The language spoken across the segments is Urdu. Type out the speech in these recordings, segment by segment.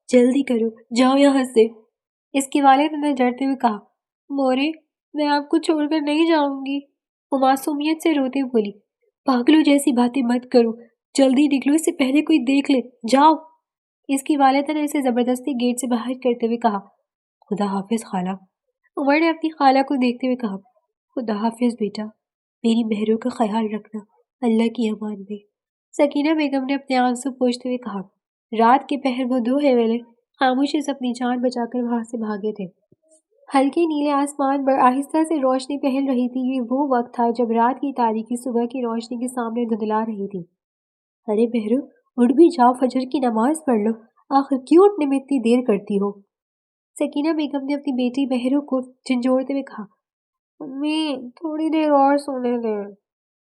جلدی کرو، جاؤ یہاں سے۔ اس کی والد نے ڈرتے ہوئے کہا، مورے، میں آپ کو چھوڑ کر نہیں جاؤں گی۔ وہ معصومیت سے روتے ہوئے بولی، پاگلوں جیسی باتیں مت کرو، جلدی نکلو اس سے پہلے کوئی دیکھ لے، جاؤ۔ اس کی والدہ نے اسے زبردستی گیٹ سے باہر کرتے ہوئے کہا، خدا حافظ خالہ۔ عمر نے اپنی خالہ کو دیکھتے ہوئے کہا، خدا حافظ بیٹا، میری مہروں کا خیال رکھنا، اللہ کی امان میں۔ سکینہ بیگم نے اپنے آنسو پوچھتے ہوئے کہا، رات کے پہر وہ دو حوالے خاموشی سے اپنی جان بچا کر وہاں سے بھاگے تھے۔ ہلکے نیلے آسمان پر آہستہ سے روشنی پھیل رہی تھی۔ یہ وہ وقت تھا جب رات کی تاریکی صبح کی روشنی کے سامنے دھندلا رہی تھی۔ ارے بہرو، اٹھ بھی جاؤ، فجر کی نماز پڑھ لو، آخر کیوں اٹھنے میں اتنی دیر کرتی ہو؟ سکینہ بیگم نے اپنی بیٹی بہرو کو جھنجھوڑتے ہوئے کہا، امی تھوڑی دیر اور سونے دیں۔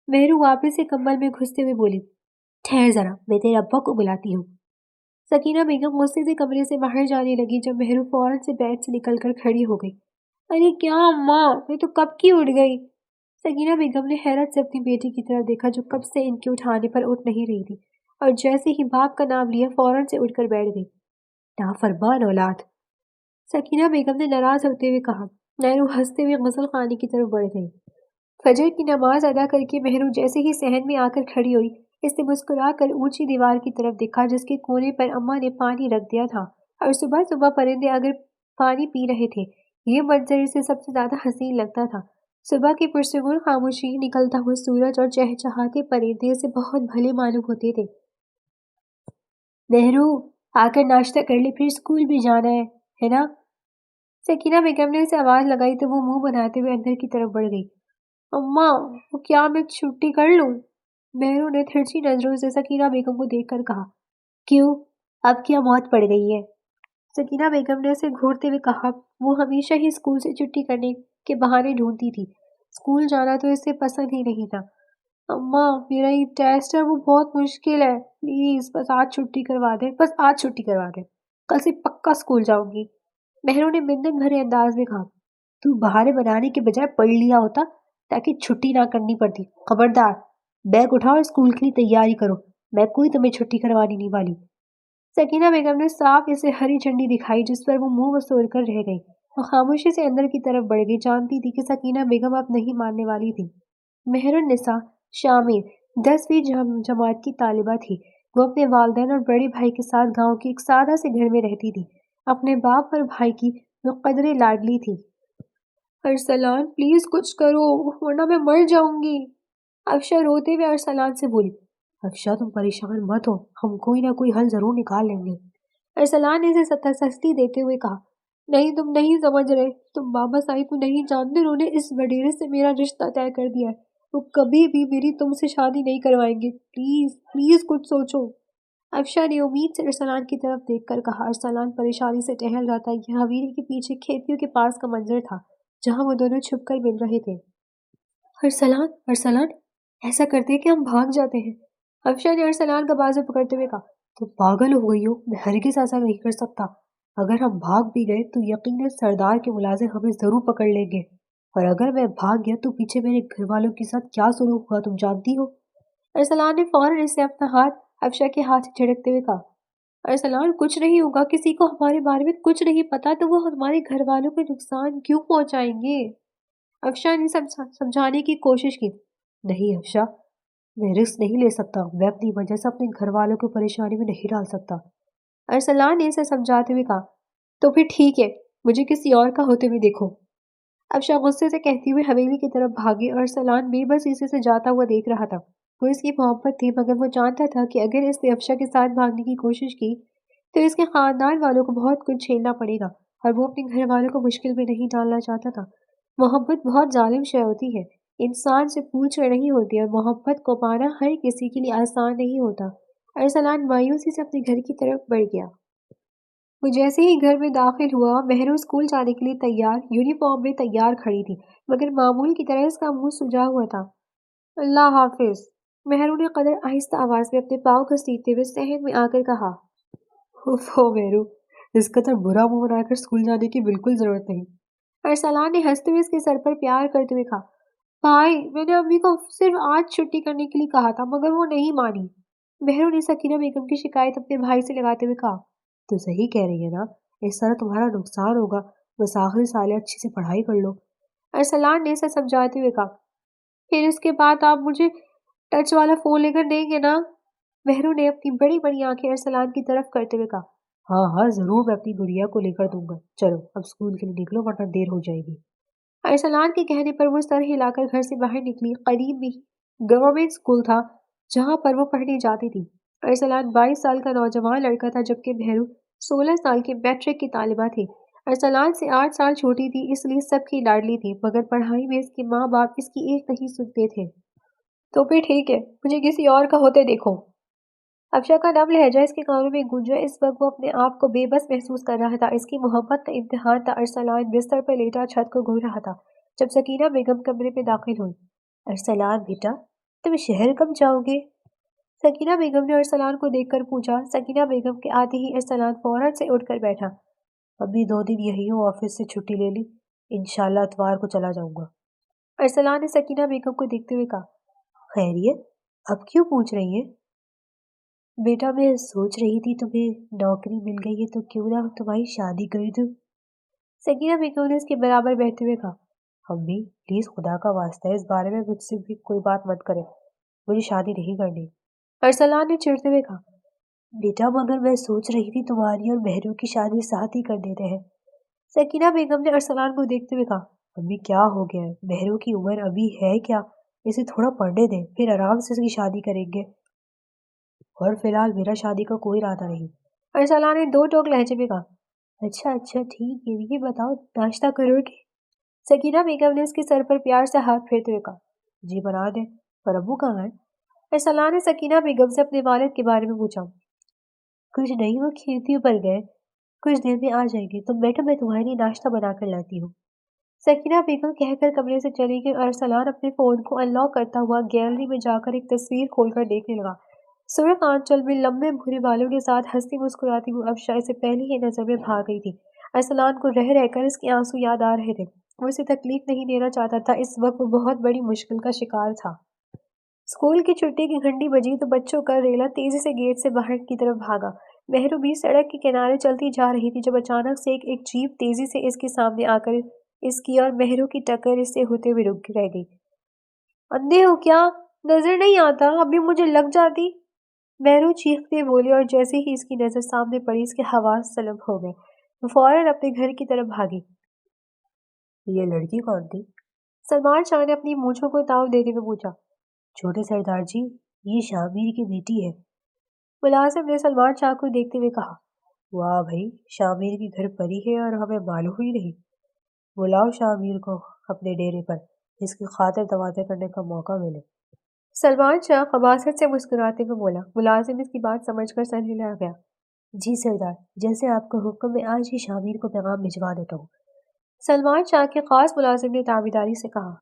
بہرو واپس سے کمبل میں گھستے ہوئے بولی، ٹھہر ذرا، میں تیرے ابا کو بلاتی ہوں۔ سکینہ بیگم غصے سے کمرے سے باہر جانے لگی جب مہرو فوراً سے بیڈ سے نکل کر کھڑی ہو گئی۔ ارے کیا اماں، میں تو کب کی اٹھ گئی۔ سکینہ بیگم نے حیرت سے اپنی بیٹی کی طرف دیکھا جو کب سے ان کے اٹھانے پر اٹھ نہیں رہی تھی، اور جیسے ہی باپ کا نام لیا فوراً سے اٹھ کر بیٹھ گئی۔ نافرمان اولاد، سکینہ بیگم نے ناراض ہوتے ہوئے کہا۔ مہرو ہنستے ہوئے غسل خانے کی طرف بڑھ گئی۔ فجر کی نماز ادا کر کے مہرو جیسے ہی صحن میں آ کر کھڑی ہوئی، اس نے مسکرا کر اونچی دیوار کی طرف دیکھا جس کے کونے پر اماں نے پانی رکھ دیا تھا، اور صبح صبح پرندے اگر پانی پی رہے تھے۔ یہ منظر اسے سب سے زیادہ حسین لگتا تھا۔ صبح کی پرسکون خاموشی، نکلتا ہوا سورج اور چہچہاتے پرندے اسے بہت بھلے معلوم ہوتے تھے۔ مہرو، آ کر ناشتہ کر لے، پھر اسکول بھی جانا ہے نا؟ سکینہ بیگم نے اسے آواز لگائی تو وہ منہ بناتے ہوئے اندر کی طرف بڑھ گئی۔ اماں، وہ کیا میں چھٹی کر لوں؟ مہرو نے تھرچی نظروں سے سکینہ بیگم کو دیکھ کر کہا، کیوں، اب کیا موت پڑ گئی ہے؟ سکینہ بیگم نے اسے گھورتے ہوئے کہا، وہ ہمیشہ ہی اسکول سے چھٹی کرنے کے بہانے ڈھونڈتی تھی، اسکول جانا تو اسے پسند ہی نہیں تھا۔ اماں، میرا یہ ٹیسٹ ہے، وہ بہت مشکل ہے، پلیز بس آج چھٹی کروا دیں، بس آج چھٹی کروا دیں، کل سے پکا اسکول جاؤں گی۔ مہرو نے منت بھرے انداز میں کہا، تو بہانے بنانے کے بجائے پڑھ لیا ہوتا تاکہ چھٹی نہ کرنی پڑتی۔ خبردار، بیگ اٹھاؤ اور اسکول کے لیے تیاری کرو، میں کوئی تمہیں چھٹی کروانے نہیں والی۔ سکینہ بیگم نے صاف اسے ہری جھنڈی دکھائی جس پر وہ منہ وسوڑ کر رہ گئی۔ وہ خاموشی سے اندر کی طرف بڑھ گئی، جانتی تھی کہ سکینہ بیگم اب نہیں ماننے والی تھی۔ مہر النساء شامل 10ویں جماعت کی طالبہ تھی۔ وہ اپنے والدین اور بڑے بھائی کے ساتھ گاؤں کے ایک سادہ سے گھر میں رہتی تھی۔ اپنے باپ اور بھائی کی وہ قدرے لاڈلی تھی۔ ارسلان، پلیز کچھ کرو ورنہ میں مر جاؤں گی۔ افشا روتے ہوئے ارسلان سے بولی۔ افشا تم پریشان مت ہو، ہم کوئی نہ کوئی حل ضرور نکال لیں گے۔ ارسلان نے اسے تسلی دیتے ہوئے کہا، نہیں تم نہیں سمجھ رہے، تم بابا صاحب کو نہیں جانتے، انہوں نے اس وڈیرے سے میرا رشتہ طے کر دیا ہے، وہ کبھی بھی میری تم سے شادی نہیں کروائیں گے، پلیز پلیز کچھ سوچو۔ افشا نے امید سے ارسلان کی طرف دیکھ کر کہا۔ ارسلان پریشانی سے ٹہل رہا تھا۔ یہ حویلی کے پیچھے کھیتیوں کے پاس کا منظر تھا جہاں وہ دونوں چھپ کر مل رہے تھے۔ ارسلان، ارسلان، ایسا کرتے ہیں کہ ہم بھاگ جاتے ہیں۔ افشا نے ارسلان کا بازو پکڑتے ہوئے کہا، تم پاگل ہو گئی ہو، میں ہرگز ایسا نہیں کر سکتا۔ اگر ہم بھاگ بھی گئے تو یقیناً سردار کے ملازم ہمیں ضرور پکڑ لیں گے، اور اگر میں بھاگ گیا تو پیچھے میرے گھر والوں کے ساتھ کیا سلوک ہوا تم جانتی ہو۔ ارسلان نے فوراً اسے اپنا ہاتھ افشا کے ہاتھ سے جھڑکتے ہوئے کہا، ارسلان کچھ نہیں ہوگا، کسی کو ہمارے بارے میں کچھ نہیں پتا تو وہ ہمارے گھر والوں کو نقصان کیوں پہنچائیں گے؟ افشا نے سمجھانے کی کوشش کی۔ نہیں افشا، میں رسک نہیں لے سکتا، میں اپنی وجہ سے اپنے گھر والوں کو پریشانی میں نہیں ڈال سکتا۔ ارسلان نے اسے سمجھاتے ہوئے کہا، تو پھر ٹھیک ہے، مجھے کسی اور کا ہوتے ہوئے دیکھو۔ افشا غصے سے کہتی ہوئے حویلی کی طرف بھاگی اور ارسلان بے بس اسے سے جاتا ہوا دیکھ رہا تھا۔ وہ اس کی محبت تھی مگر وہ جانتا تھا کہ اگر اس نے افشا کے ساتھ بھاگنے کی کوشش کی تو اس کے خاندان والوں کو بہت کچھ جھیلنا پڑے گا، اور وہ اپنے گھر والوں کو مشکل میں نہیں ڈالنا چاہتا تھا۔ محبت بہت ظالم شے ہوتی ہے، انسان سے پوچھ کر نہیں ہوتی، اور محبت کو پانا ہر کسی کے لیے آسان نہیں ہوتا۔ ارسلان مایوسی سے اپنے گھر کی طرف بڑھ گیا۔ وہ جیسے ہی گھر میں داخل ہوا، مہرو اسکول جانے کے لیے تیار یونیفارم میں تیار کھڑی تھی، مگر معمول کی طرح اس کا منہ سجا ہوا تھا۔ اللہ حافظ، مہرو نے قدر آہستہ آواز میں اپنے پاؤں گھسیٹتے ہوئے صحن میں آ کر کہا۔ اوفو مہرو، اس قدر برا منہ بنا کر اسکول جانے کی بالکل ضرورت نہیں۔ ارسلان نے ہنستے ہوئے اس کے سر پر پیار کرتے ہوئے کہا، بھائی میں نے امی کو صرف آج چھٹی کرنے کے لیے کہا تھا مگر وہ نہیں مانی۔ مہرو نے سکینہ بیگم کی شکایت اپنے بھائی سے لگاتے ہوئے کہا، تو صحیح کہہ رہی ہے نا، اس طرح تمہارا نقصان ہوگا، بس آخری سال ہے، اچھی سے پڑھائی کر لو۔ ارسلان نے اسے سمجھاتے ہوئے کہا۔ پھر اس کے بعد آپ مجھے ٹچ والا فون لے کر دیں گے نا؟ مہرو نے اپنی بڑی بڑی آنکھیں ارسلان کی طرف کرتے ہوئے کہا۔ ہاں ہاں ضرور، میں اپنی گڑیا کو لے کر دوں گا، چلو اب اسکول کے لیے نکلو ورنہ دیر ہو جائے گی۔ ارسلان کے کہنے پر وہ سر ہلا کر گھر سے باہر نکلی۔ قریب میں گورنمنٹ اسکول تھا جہاں پر وہ پڑھنے جاتی تھی۔ ارسلان 22 سال کا نوجوان لڑکا تھا جبکہ مہرو 16 سال کی میٹرک کی طالبہ تھی۔ ارسلان سے 8 سال چھوٹی تھی، اس لیے سب کی لاڈلی تھی، مگر پڑھائی میں اس کے ماں باپ اس کی ایک نہیں سنتے تھے۔ تو پھر ٹھیک ہے، مجھے کسی اور کا ہوتے دیکھو۔ افشا کا نم لہجہ اس کے کانوں میں گونجا۔ اس وقت وہ اپنے آپ کو بے بس محسوس کر رہا تھا، اس کی محبت کا امتحان تھا۔ ارسلان بستر پر لیٹا چھت کو گھور رہا تھا جب سکینہ بیگم کمرے میں داخل ہوئی۔ ارسلان بیٹا، تم شہر کب جاؤ گے؟ سکینہ بیگم نے ارسلان کو دیکھ کر پوچھا۔ سکینہ بیگم کے آتے ہی ارسلان فوراً سے اٹھ کر بیٹھا۔ ابھی 2 دن یہی ہوں، آفس سے چھٹی لے لی، انشاءاللہ اتوار کو چلا جاؤں گا۔ ارسلان نے سکینہ بیگم کو دیکھتے ہوئے کہا۔ خیریت؟ اب کیوں پوچھ رہی ہیں؟ بیٹا میں سوچ رہی تھی تمہیں نوکری مل گئی ہے تو کیوں نہ تمہاری شادی کر دوں۔ سکینہ بیگم نے اس کے برابر بیٹھتے ہوئے کہا۔ امی پلیز خدا کا واسطہ ہے اس بارے میں مجھ سے بھی کوئی بات مت کرے، مجھے شادی نہیں کرنی۔ ارسلان نے چڑھتے ہوئے کہا۔ بیٹا مگر میں سوچ رہی تھی تمہاری اور مہرو کی شادی ساتھ ہی کر دیتے ہیں۔ سکینہ بیگم نے ارسلان کو دیکھتے ہوئے کہا۔ امی کیا ہو گیا ہے، مہرو کی عمر ابھی ہے کیا، اسے تھوڑا پڑھنے دیں، پھر آرام سے اس کی شادی کریں گے، اور فی الحال میرا شادی کا کوئی ارادہ نہیں۔ ارسلان نے 2 ٹوک لہجے میں کہا۔ اچھا اچھا ٹھیک ہے، یہ بتاؤ ناشتہ کرو گے؟ سکینہ بیگم نے اس کے سر پر پیار سے ہاتھ پھیرتے ہوئے کہا۔ جی بنا دیں، پر ابو کہاں ہیں؟ ارسلان نے سکینہ بیگم سے اپنے والد کے بارے میں پوچھا۔ کچھ نہیں، وہ کھیتیوں پر گئے، کچھ دیر میں آ جائیں گے، تم بیٹھو میں تمہارے لیے ناشتہ بنا کر لاتی ہوں۔ سکینہ بیگم کہہ کر کمرے سے چلی گئی اور ارسلان اپنے فون کو ان لاک کرتا ہوا گیلری میں جا کر ایک تصویر کھول کر دیکھنے لگا۔ سرخ آنچل میں لمبے بھورے بالوں کے ساتھ ہنستی مسکراتی ہوئی افشا اسے پہلی ہی نظر میں بھا گئی تھی۔ ارسلان کو رہ رہ کر اس کے آنسو یاد آ رہے تھے، وہ اسے تکلیف نہیں دینا چاہتا تھا، اس وقت وہ بہت بڑی مشکل کا شکار تھا۔ اسکول کی چھٹی کی گھنٹی بجی تو بچوں کا ریلا تیزی سے گیٹ سے باہر کی طرف بھاگا۔ مہرو بھی سڑک کے کنارے چلتی جا رہی تھی جب اچانک سے ایک جیپ تیزی سے اس کے سامنے آ کر اس کی اور مہرو کی ٹکر اس سے ہوتے ہوئے رک رہ گئی۔ اندھے ہو کیا؟ نظر نہیں آتا؟ ابھی مجھے لگ جاتی۔ مہرو چیختے بولی اور جیسے ہی اس کی نظر سامنے پڑی اس کے حواس سلب ہو گئے، وہ فوراً اپنے گھر کی طرف بھاگی۔ یہ لڑکی کون تھی؟ سلمان شاہ نے اپنی مونچھوں کو تاؤ دیتے ہوئے پوچھا۔ چھوٹے سردار جی، یہ شامیر کی بیٹی ہے۔ ملازم نے سلمان شاہ کو دیکھتے ہوئے کہا۔ واہ بھائی، شامیر کی گھر پری ہے اور ہمیں معلوم ہی نہیں۔ بلاؤ شامیر کو اپنے ڈیرے پر، اس کی خاطر تواضع کرنے کا موقع ملے۔ سلمان شاہ خباثت سے مسکراتے ہوئے بولا۔ ملازم اس کی بات سمجھ کر سر ہلا گیا۔ جی سردار، جیسے آپ کا حکم، میں آج ہی شامیر کو پیغام بھجوا دیتا ہوں۔ سلمان شاہ کے خاص ملازم نے تابعداری سے کہا۔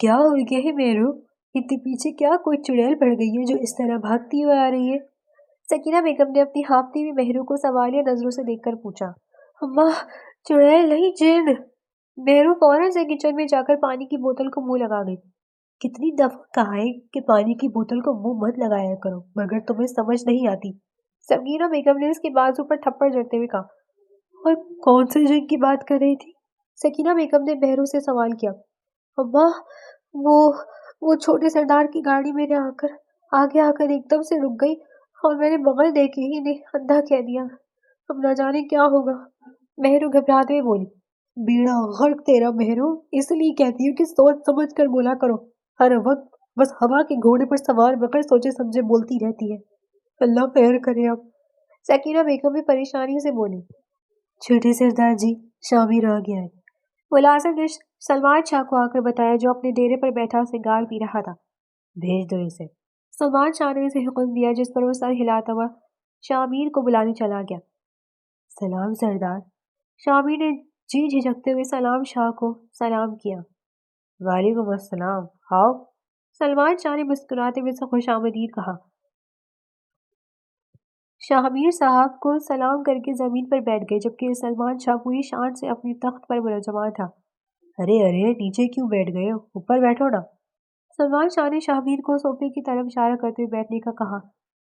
کیا ہو گیا ہے مہرو؟ اتنے پیچھے کیا کوئی چڑیل پڑ گئی ہے جو اس طرح بھاگتی ہوئی آ رہی ہے؟ سکینہ بیگم نے اپنی ہانپتی ہوئی مہرو کو سوالیہ نظروں سے دیکھ کر پوچھا۔ اماں، چڑیل نہیں، جن۔ مہرو فوراً سے کچن میں جا کر پانی کی بوتل کو منہ لگا گئی۔ کتنی دفعہ کہا ہے کہ پانی کی بوتل کو منہ مت لگایا کرو، مگر تمہیں سمجھ نہیں آتی۔ سکینہ بیگم نے اس کے بازو پر تھپڑ جڑتے ہوئے کہا۔ اور کون سے جن کی بات کر رہی تھی؟ سکینہ بیگم نے مہرو سے سوال کیا۔ اماں، وہ چھوٹے سردار کی گاڑی میرے آگے آ کر ایک دم سے رک گئی اور میں نے بغل دیکھ ہی انہیں اندھا کہہ دیا۔ اب نہ جانے کیا ہوگا۔ مہرو گھبراتے ہوئے بولی۔ بیڑا غرق تیرا مہرو، اس لیے کہتی ہوں کہ سوچ سمجھ کر بولا کرو، ہر وقت بس ہوا کے گھوڑے پر سوار بغیر سوچے سمجھے بولتی رہتی ہے۔ اللہ خیر کرے اب۔ سکینہ بیگم بھی پریشانی سے بولی۔ چھوٹے سردار جی، شامیر آ گیا ہے۔ ملازم نے سلمان شاہ کو آ کر بتایا جو اپنے ڈیرے پر بیٹھا سگار پی رہا تھا۔ بھیج دو اسے۔ سلمان شاہ نے اسے حکم دیا جس پر وہ سر ہلاتا ہوا شامیر کو بلانے چلا گیا۔ سلام سردار۔ شامیر نے جی جھجکتے ہوئے سلام شاہ کو سلام کیا۔ وعلیکم السلام، آؤ۔ سلمان شاہ نے مسکراتے ہوئے سے خوش آمدید کہا۔ شامیر صاحب کو سلام کر کے زمین پر بیٹھ گئے جبکہ سلمان شاہ پوری شان سے اپنی تخت پر ملازمان تھا۔ ارے نیچے کیوں بیٹھ گئے ہو، اوپر بیٹھو نا۔ سلمان شاہ نے شامیر کو صوفے کی طرف اشارہ کرتے ہوئے بیٹھنے کا کہا۔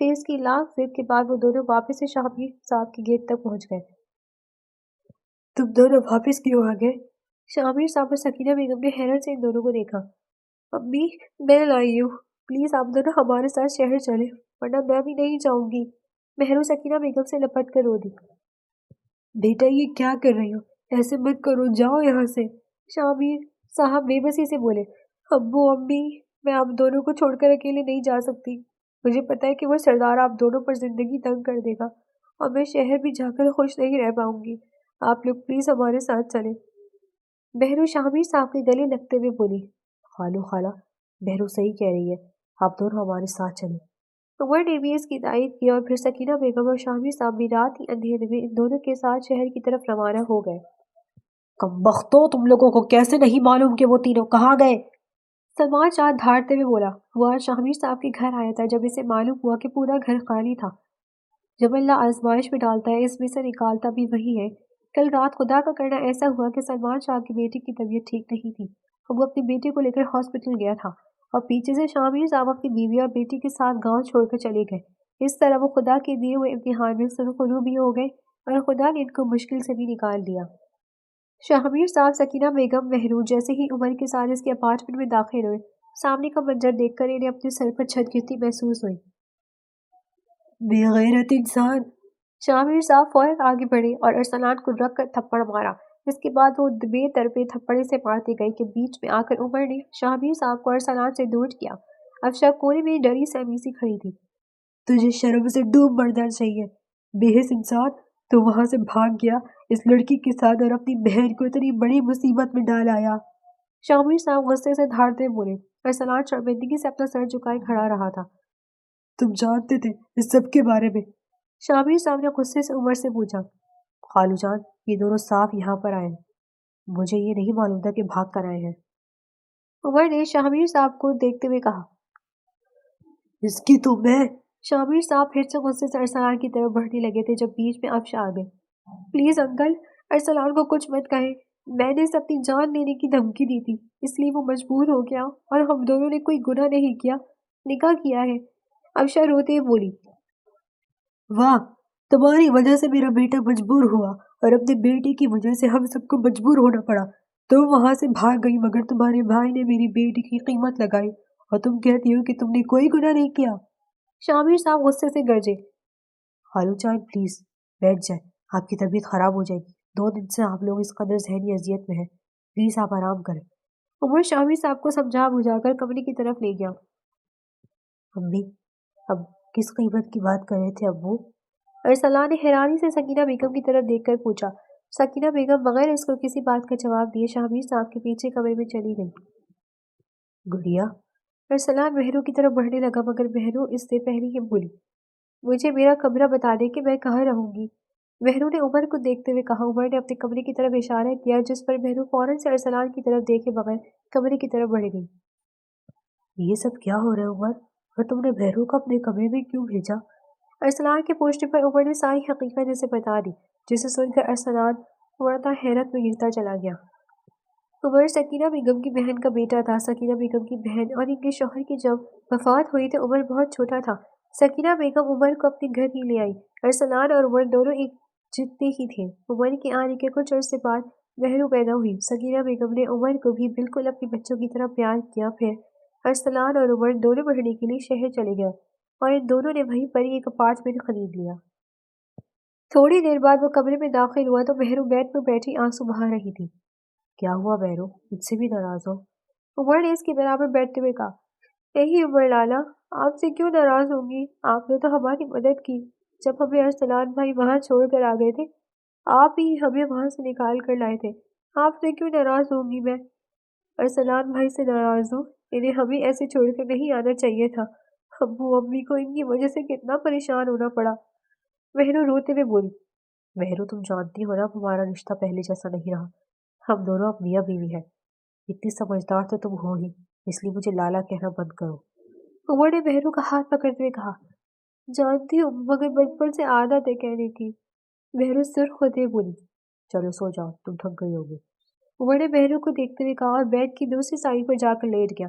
پھر اس کی لاکھ ضد کے بعد وہ دونوں واپس سے شاہمیر صاحب کے گیٹ تک پہنچ گئے۔ تم دونوں واپس کیوں آ گئے؟ شاہمیر صاحب اور سکینہ بیگم نے حیرت سے ان دونوں کو دیکھا۔ امی میں لائی ہوں، پلیز آپ دونوں ہمارے ساتھ شہر چلیں ورنہ میں بھی نہیں جاؤں گی۔ مہرو سکینہ بیگم سے لپٹ کر رو دی۔ بیٹا یہ کیا کر رہی ہو؟ ایسے مت کرو، جاؤ یہاں سے۔ شاہمیر صاحب بے بسی سے بولے، ابو امی میں آپ دونوں کو چھوڑ کر اکیلے نہیں جا سکتی۔ مجھے پتا ہے کہ وہ سردار آپ دونوں پر زندگی تنگ کر دے گا اور میں شہر بھی جا کر خوش نہیں رہ پاؤں گی۔ آپ لوگ پلیز ہمارے ساتھ چلیں۔ بہرو شاہمیر صاحب کے گلے لگتے ہوئے بولی، خالو خالہ بہرو صحیح کہہ رہی ہے، آپ دونوں ہمارے ساتھ چلیں۔ عمر نے بھی اس کی تائید کی اور پھر سکینہ بیگم اور شاہمیر صاحب بھی رات ہی اندھیرے میں ان دونوں کے ساتھ شہر کی طرف روانہ ہو گئے۔ کم بختو، تم لوگوں کو کیسے نہیں معلوم کہ وہ تینوں کہاں گئے؟ سلمان چاند دھاڑتے ہوئے بولا۔ وہ آج شاہمیر صاحب کے گھر آیا تھا جب اسے معلوم ہوا کہ پورا گھر خالی تھا۔ جب اللہ آزمائش میں ڈالتا ہے اس میں سے نکالتا بھی وہی ہے۔ کل رات خدا کا کرنا ایسا ہوا کہ سلمان شاہ کی بیٹی کی طبیعت ٹھیک نہیں تھی اور وہ اپنی بیٹی کو لے کر ہاسپٹل گیا تھا اور پیچھے سے شاہمیر صاحب اپنی بیوی اور بیٹی کے ساتھ گاؤں چھوڑ کر چلے گئے۔ اس طرح وہ خدا کے دیے ہوئے امتحان میں سرخرو بھی ہو گئے اور خدا نے ان کو مشکل سے بھی نکال دیا۔ شاہمیر صاحب، سکینہ بیگم، مہرو جیسے ہی عمر کے ساتھ اس کے اپارٹمنٹ میں داخل ہوئے، سامنے کا منظر دیکھ کر انہیں اپنے سر پر چھت گرتی محسوس ہوئی۔ بے غیرت انسان! شاہمیر صاحب فوراً آگے بڑھے اور ارسلان کو رکھ کر تھپڑ مارا۔ اس کے بعد وہ بے طرفے تھپڑے سے مارتے گئے کہ بیچ میں آ کر عمر نے شاہمیر صاحب کو ارسلان سے دور کیا۔ اب شب کونے میں ڈری سہمی سی کھڑی تھی۔ تجھے شرم سے ڈوب مرنا چاہیے، بے حس انسان! تو وہاں سے بھاگ گیا اس لڑکی کے ساتھ اور اپنی بہن کو اتنی بڑی مصیبت میں ڈال آیا۔ شاہمیر صاحب غصے سے دھاڑتے بولے۔ ارسلان شرمندگی سے اپنا سر جھکائے کھڑا رہا تھا۔ تم جانتے تھے اس سب کے بارے میں؟ شاہمیر صاحب نے غصے سے عمر سے پوچھا۔ خالو جان، یہ دونوں صاف یہاں پر آئے ہیں، مجھے یہ نہیں معلوم تھا کہ بھاگ کر آئے ہیں۔ عمر نے شاہمیر صاحب کو دیکھتے ہوئے کہا۔ اس کی تو میں… شاہمیر صاحب پھر سے غصے سے ارسلان کی طرف بڑھنے لگے تھے جب بیچ میں افشا آ گئے۔ پلیز انکل، ارسلان کو کچھ مت کہیں، میں نے اسے اپنی جان دینے کی دھمکی دی تھی، اس لیے وہ مجبور ہو گیا اور ہم دونوں نے کوئی گناہ نہیں کیا، نکاح کیا ہے۔ افشا روتے ہوئے بولی۔ واہ، تمہاری وجہ سے میرا بیٹا مجبور ہوا اور اپنے بیٹے کی وجہ سے ہم سب کو مجبور ہونا پڑا۔ تم وہاں سے بھاگ گئی مگر تمہارے بھائی نے میری بیٹی کی قیمت لگائی اور تم کہتی ہو کہ تم نے کوئی گناہ نہیں کیا۔ شاہمیر صاحب غصے سے گرجے۔ خالو جان پلیز بیٹھ جائیں، آپ کی طبیعت خراب ہو جائے گی، 2 دن سے آپ لوگ اس قدر ذہنی اذیت میں ہیں، پلیز آپ آرام کریں۔ عمر شاہمیر صاحب کو سمجھا بجھا کر کمرے کی طرف لے گیا۔ امی اب کس قیمت کی بات کر رہے تھے ابو؟ ارسلان نے حیرانی سے سکینہ بیگم کی طرف دیکھ کر پوچھا۔ سکینہ بیگم بغیر اس کو کسی بات کا جواب دیے شاہمیر صاحب کے پیچھے کمرے میں چلی گئی۔ گڑیا؟ ارسلان مہرو کی طرف بڑھنے لگا مگر مہرو اس سے پہلے ہی بولی، مجھے میرا کمرہ بتا دے کہ میں کہاں رہوں گی۔ مہرو نے عمر کو دیکھتے ہوئے کہا۔ عمر نے اپنے کمرے کی طرف اشارہ کیا جس پر مہرو فوراً سے ارسلان کی طرف دیکھے بغیر کمرے کی طرف بڑھ گئی۔ یہ سب کیا ہو رہا ہے عمر؟ اور تم نے مہرو کو اپنے کمرے میں کیوں بھیجا؟ ارسلان کے پوچھنے پر عمر نے ساری حقیقت اسے بتا دی، جسے سن کر ارسلان ورنہ حیرت میں گرتا چلا گیا۔ عمر سکینہ بیگم کی بہن کا بیٹا تھا۔ سکینہ بیگم کی بہن اور ان کے شوہر کی جب وفات ہوئی تو عمر بہت چھوٹا تھا۔ سکینہ بیگم عمر کو اپنے گھر ہی لے آئی۔ ارسلان اور عمر دونوں ایک جتنے ہی تھے۔ عمر کے آنے کے کچھ عرصے بعد مہرو پیدا ہوئی۔ سکینہ بیگم نے عمر کو بھی بالکل اپنے بچوں کی طرح پیار کیا۔ پھر ارسلان اور عمر دونوں پڑھنے کے لیے شہر چلے گئے اور ان دونوں نے وہیں پر ایک اپارٹمنٹ خرید لیا۔ تھوڑی دیر بعد وہ کمرے میں داخل ہوا تو مہرو بیڈ پر بیٹھی آنسو بہا رہی تھی۔ کیا ہوا مہرو، مجھ سے بھی ناراض ہو؟ عمر نے اس کے برابر بیٹھتے ہوئے کہا۔ نہیں عمر لالا، آپ سے کیوں ناراض ہوں گی، آپ نے تو ہماری مدد کی جب ہمیں ارسلان بھائی وہاں چھوڑ کر آ گئے تھے، آپ ہی ہمیں وہاں سے نکال کر لائے تھے، آپ سے کیوں ناراض ہوں گی میں؟ ارسلان بھائی سے ناراض ہوں؟ انہیں ہمیں ایسے چھوڑ کر نہیں آنا چاہیے تھا، ابو امی کو ان کی وجہ سے کتنا پریشان ہونا پڑا۔ مہرو روتے ہوئے بولی۔ مہرو تم جانتی ہو نا ہمارا رشتہ پہلے جیسا نہیں رہا، ہم دونوں اب میاں بیوی ہیں، اتنی سمجھدار تو تم ہو ہی، اس لیے مجھے لالا کہنا بند کرو۔ عمر نے مہرو کا ہاتھ پکڑتے ہوئے کہا۔ جانتی ہوں مگر بچپن سے عادت ہے کہنے کی۔ مہرو سرخ ہوتے ہوئے بولی۔ چلو سو جاؤ، تم تھک گئی ہوگی۔ عمر نے مہرو کو دیکھتے ہوئے کہا اور بیڈ کی دوسری سائڈ پر جا کر لیٹ گیا۔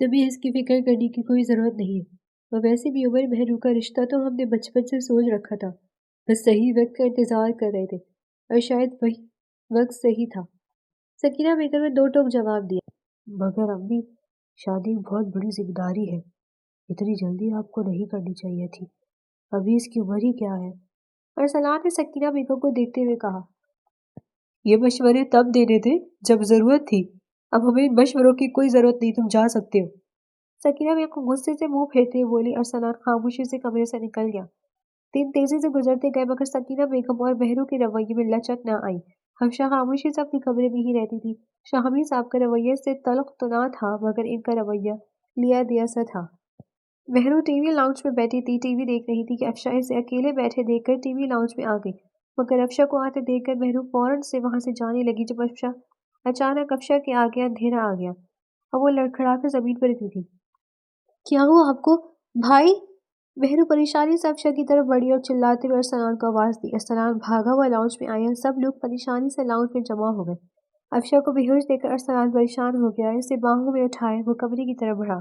تمہیں اس کی فکر کرنے کی کوئی ضرورت نہیں ہے، اور ویسے بھی عمر مہرو کا رشتہ تو ہم نے بچپن سے سوچ رکھا تھا، بس صحیح وقت کا انتظار کر رہے تھے، اور شاید وہی وقت صحیح تھا۔ سکینہ بیگم نے دو ٹوک جواب دیا۔ مگر امی، شادی بہت بڑی ذمہ داری ہے، اتنی جلدی آپ کو نہیں کرنی چاہیے تھی، ابھی اس کی عمر ہی کیا ہے؟ ارسلان نے سکینہ بیگم کو دیکھتے ہوئے کہا، یہ مشورے تب دینے تھے جب ضرورت تھی، اب ہمیں ان مشوروں کی کوئی ضرورت نہیں، تم جا سکتے ہو۔ سکینہ بیگم غصے سے منہ پھیرتے ہوئے بولی، ارسلان خاموشی سے کمرے سے نکل گیا۔ دن تیزی سے گزرتے گئے مگر سکینہ بیگم اور بہرو کے رویے میں لچک نہ آئی۔ حفصہ خاموشی سے اپنے کمرے میں ہی رہتی تھی۔ شاہمی صاحب کا رویہ سے تلخ تو نہ تھا مگر ان کا رویہ لیا دیا سا تھا۔ بہرو ٹی وی لاؤنج میں بیٹھی تھی، ٹی وی دیکھ رہی تھی کہ افشا اسے اکیلے بیٹھے دیکھ کر ٹی وی لاؤنج میں آ گئی، مگر افشا کو آتے دیکھ کر بہرو فوراً سے وہاں سے جانے لگی جب اچانک افشا کے آگے اندھیرا آ گیا اور وہ لڑکھڑا کر زمین پر گر گئی۔ کیا ہوا آپ کو بھائی؟ بہرو پریشانی سے افشا کی طرف بڑھی اور چلاتے ہوئے ارسلان کو آواز دی۔ ارسلان بھاگا ہوا لاؤنج میں آیا، سب لوگ پریشانی سے لاؤنج میں جمع ہو گئے۔ افشا کو بے ہوش دیکھ کر ارسلان پریشان ہو گیا، اسے باہوں میں اٹھائے وہ کمرے کی طرف بڑھا۔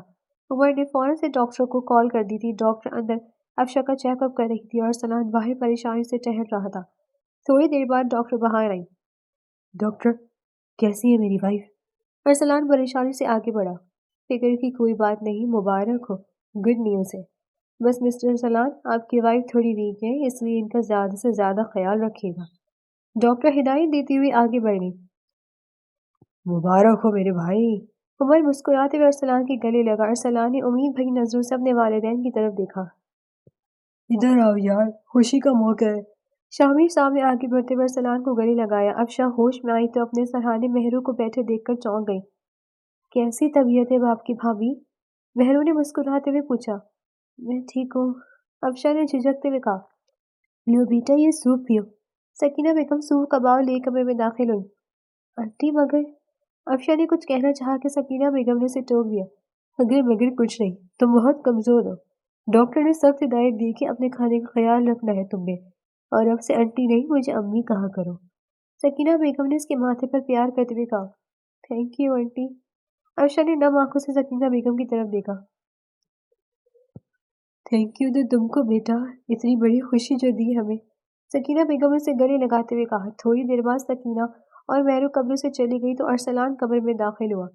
عمر نے فوراً سے ڈاکٹر کو کال کر دی تھی۔ ڈاکٹر اندر افشا کا چیک اپ کر رہی تھی اور ارسلان باہر پریشانی سے ٹہل رہا تھا۔ تھوڑی دیر بعد ڈاکٹر باہر آئی۔ ڈاکٹر، کیسی ہے میری وائف؟ ارسلان پریشانی سے آگے بڑھا۔ فکر کی کوئی بات نہیں، مبارک ہو، گڈ نیوز ہے۔ بس مسٹر ارسلان، آپ کی وائف تھوڑی ویک ہے، اس لیے ان کا زیادہ سے زیادہ خیال رکھیے گا۔ ڈاکٹر ہدایت دیتی ہوئی آگے بڑھ گئی۔ مبارک ہو میرے بھائی۔ عمر مسکراتے ہوئے ارسلان کے گلے لگا۔ ارسلان نے امید بھری نظروں سے اپنے والدین کی طرف دیکھا۔ ادھر آؤ یار، خوشی کا موقع ہے۔ شامی صاحب نے آگے بڑھتے ہوئے ارسلان کو گلے لگایا۔ افشا ہوش میں آئی تو اپنے سرہانے مہرو کو بیٹھے دیکھ کر چونک گئی۔ کیسی طبیعت ہے باپ کی بھابھی؟ مہرو نے مسکراتے ہوئے پوچھا۔ میں ٹھیک ہوں، افشا نے جھجکتے ہوئے کہا۔ لو بیٹا، یہ سوپ پیو۔ سکینہ بیگم سوپ کا باؤل لے کمرے میں داخل ہوئی۔ آنٹی مگر، افشا نے کچھ کہنا چاہا کہ سکینہ بیگم نے اسے ٹوک دیا۔ مگر کچھ نہیں، تم بہت کمزور ہو۔ ڈاکٹر نے سخت ہدایت دی کہ اپنے کھانے کا خیال رکھنا ہے تم نے، اور اب سے آنٹی نہیں مجھے امی کہا کرو۔ سکینہ بیگم نے اس کے ماتھے پر پیار کرتے ہوئے کہا، تھینک یو آنٹی۔ افشا نے نم آنکھوں سے سکینہ بیگم کی طرف دیکھا۔ تھینک یو تو تم کو بیٹا، اتنی بڑی خوشی جو دی ہمیں۔ سکینہ بیگم نے اسے گلے لگاتے ہوئے کہا۔ تھوڑی دیر بعد سکینہ اور مہرو کمرے سے چلی گئی تو ارسلان کمرے میں داخل ہوا۔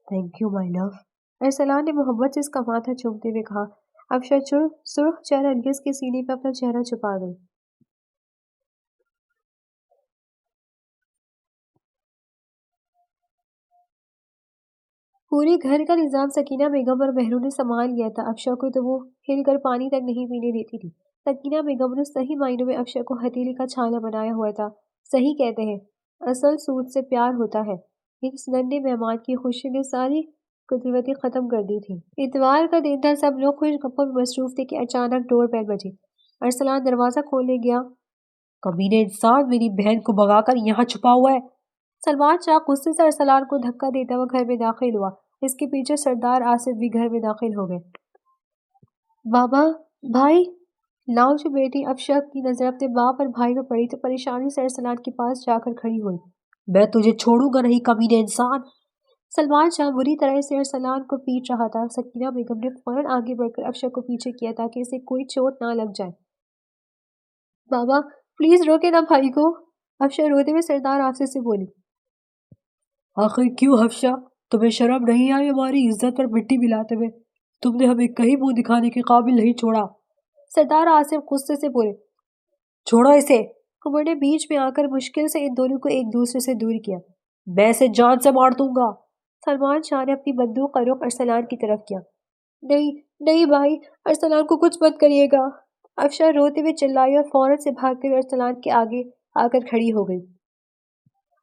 تھینک یو مائی لو۔ ارسلان نے محبت سے اس کا ماتھا چومتے ہوئے کہا۔ افشا سرخ چہرہ انگیز کے سینے پہ اپنا چہرہ چھپا گئی۔ پورے گھر کا نظام سکینہ بیگم اور مہرو نے سنبھال لیا تھا۔ افشا کو تو وہ ہل کر پانی تک نہیں پینے دیتی تھی۔ سکینہ بیگم نے صحیح معنوں میں افشا کو ہتھیلی کا چھالا بنایا ہوا تھا۔ صحیح کہتے ہیں، اصل سود سے پیار ہوتا ہے۔ اس ننھے مہمان کی خوشی نے ساری قدرتی ختم کر دی تھی۔ اتوار کا دن تھا، سب لوگ خوش گپوں میں مصروف تھے کہ اچانک ڈور بیل بجی۔ ارسلان دروازہ کھولنے گیا۔ کمینے انسان، میری بہن کو بھگا کر یہاں چھپا ہوا ہے۔ سلمان شاہ غصے سے ارسلان کو دھکا دیتا ہوا گھر میں داخل ہوا۔ اس کے پیچھے سردار آصف بھی گھر میں داخل ہو گئے۔ بابا، بھائی۔ لاؤنج میں بیٹی افشا کی نظر اپنے باپ اور بھائی پر پڑی تو پریشانی سے ارسلان کے پاس جا کر کھڑی ہوئی۔ میں تجھے چھوڑوں گا نہیں کمینے انسان۔ سلمان شاہ بری طرح سے ارسلان کو پیٹ رہا تھا۔ سکینہ بیگم نے فوراً آگے بڑھ کر افشا کو پیچھے کیا تاکہ اسے کوئی چوٹ نہ لگ جائے۔ بابا پلیز روکے نا بھائی کو، افشا روتے ہوئے سردار آصف سے بولی۔ آخر کیوں افشا، تمہیں شرم نہیں آئی ہماری عزت پر مٹی ملاتے ہوئے؟ تم نے ہمیں کہیں منہ دکھانے کے قابل نہیں چھوڑا۔ سردار آصف غصے سے بولے۔ چھوڑو اسے۔ عمر نے بیچ میں آ کر مشکل سے ان دونوں کو ایک دوسرے سے دور کیا۔ میں اسے جان سے مار دوں گا۔ سلمان شاہ نے اپنی بندوق کا رخ ارسلان کی طرف کیا۔ نہیں نہیں بھائی، ارسلان کو کچھ مت کریے گا۔ افشا روتے ہوئے چلائی اور فوراً سے بھاگتے ہوئے ارسلان کے آگے آ کر کھڑی ہو گئی۔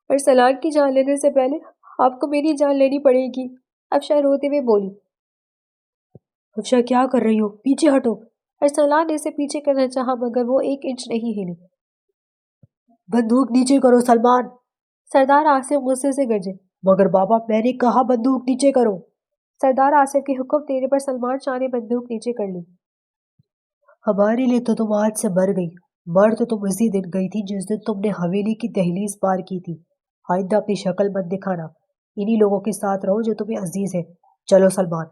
ارسلان کی جان لینے سے پہلے آپ کو میری جان لینی پڑے گی، افشا روتے ہوئے بولی۔ افشا کیا کر رہی ہو، پیچھے ہٹو۔ ارسلان نے اسے پیچھے کرنا چاہا مگر وہ ایک انچ نہیں ہلی۔ بندوق نیچے کرو سلمان، سردار آصف غصے سے گرجے۔ مگر بابا، میں نے کہا بندوق نیچے کرو۔ سردار آصف کے حکم دینے پر سلمان شاہ نے بندوق نیچے کر لی۔ ہمارے لیے تو تم آج سے مر گئی، مر تو تم اسی دن گئی تھی جس دن تم نے حویلی کی دہلیز پار کی تھی۔ آئندہ اپنی شکل مت دکھانا، انہی لوگوں کے ساتھ رہو جو تمہیں عزیز ہے۔ چلو سلمان،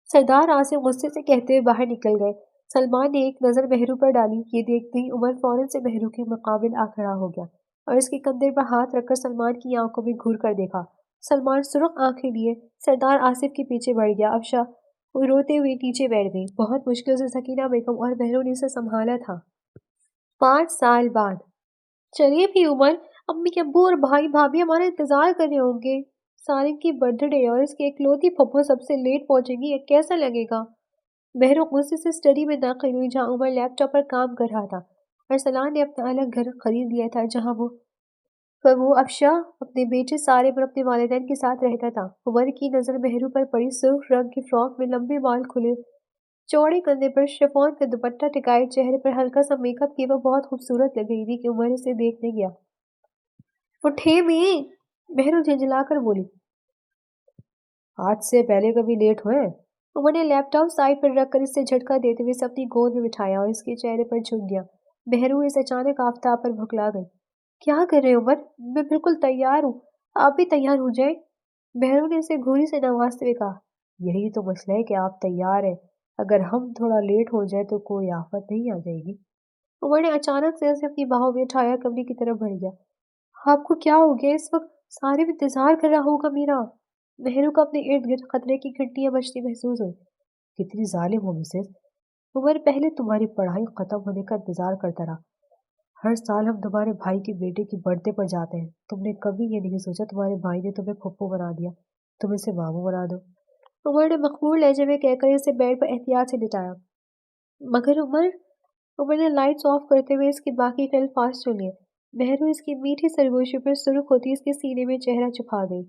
سردار آصف غصے سے کہتے ہوئے باہر نکل گئے۔ سلمان نے ایک نظر مہرو پر ڈالی، یہ دیکھتے ہی عمر فوراً سے مہرو کے مقابل آ کھڑا ہو گیا اور اس کے کندھے پر ہاتھ رکھ کر سلمان کی آنکھوں میں گھور کر دیکھا۔ سلمان سرخ آنکھیں لیے سردار آصف کے پیچھے بڑھ گیا۔ افشا وہ روتے ہوئے نیچے بیٹھ گئی۔ بہت مشکل سے سکینہ بیگم اور مہرو نے اسے سنبھالا تھا۔ 5 سال بعد چلیے بھی عمر، امی ابو اور بھائی بھابھی ہمارا انتظار کر رہے ہوں گے۔ سالم کی برتھ ڈے اور اس کی اکلوتی پھپھو سب سے لیٹ پہنچے گی، یہ کیسا لگے گا؟ مہرو غصے سے اسٹڈی میں داخل ہوئی جہاں عمر لیپ ٹاپ پر کام کر رہا تھا۔ ارسلان نے اپنا الگ گھر خرید لیا تھا جہاں وہ افشا اپنے بیٹے سارے پر اپنے والدین کے ساتھ رہتا تھا۔ عمر کی نظر مہرو پر پڑی۔ سرخ رنگ کی فراک میں لمبے بال کھلے، چوڑے کندھے پر شفون کا دوپٹہ ٹکائے، چہرے پر ہلکا سا میک اپ کیے وہ بہت خوبصورت لگ رہی تھی کہ عمر اسے دیکھنے گیا۔ اٹھے میں مہرو جھنجھلا کر بولی، آج سے پہلے کبھی لیٹ ہوئے؟ عمر نے لیپ ٹاپ سائڈ پر رکھ کر اسے جھٹکا دیتے ہوئے اپنی گود میں بٹھایا اور اس کے چہرے پر جھک گیا۔ مہرو اس اچانک آفتاب پر بھکلا گئی۔ کیا کر رہے عمر؟ میں بالکل تیار ہوں، آپ بھی تیار ہو جائیں۔ مہرو نے اسے گھوری سے نوازتے ہوئے کہا، یہی تو مسئلہ ہے کہ آپ تیار ہیں، اگر ہم تھوڑا لیٹ ہو جائے تو کوئی آفت نہیں آ جائے گی۔ عمر نے اچانک سے اسے اپنی باہوں میں اٹھایا، کمرے کی طرف بڑھ گیا۔ آپ کو کیا ہو گیا؟ اس وقت سارے انتظار کر رہا ہوگا میرا۔ مہرو کو اپنے ارد گرد خطرے کی گھنٹیاں بجتی محسوس ہوئی۔ کتنی ظالم ہو مسز، عمر پہلے تمہاری پڑھائی ختم ہونے کا انتظار کرتا رہا، ہر سال ہم تمہارے بھائی کے بیٹے کی برتھ ڈے پر جاتے ہیں، تم نے کبھی یہ نہیں سوچا تمہارے بھائی نے تمہیں پھپھو بنا دیا، تم اسے ماموں بنا دو۔ عمر نے مخمور لہجے میں کہہ کر اسے بیڈ پر احتیاط سے لٹایا۔ مگر عمر نے لائٹس آف کرتے ہوئے اس کے باقی کے الفاظ سن لیے۔ مہرو اس کی میٹھی سرگوشی پر سرخ ہوتی اس کے سینے میں چہرہ چھپا گئی۔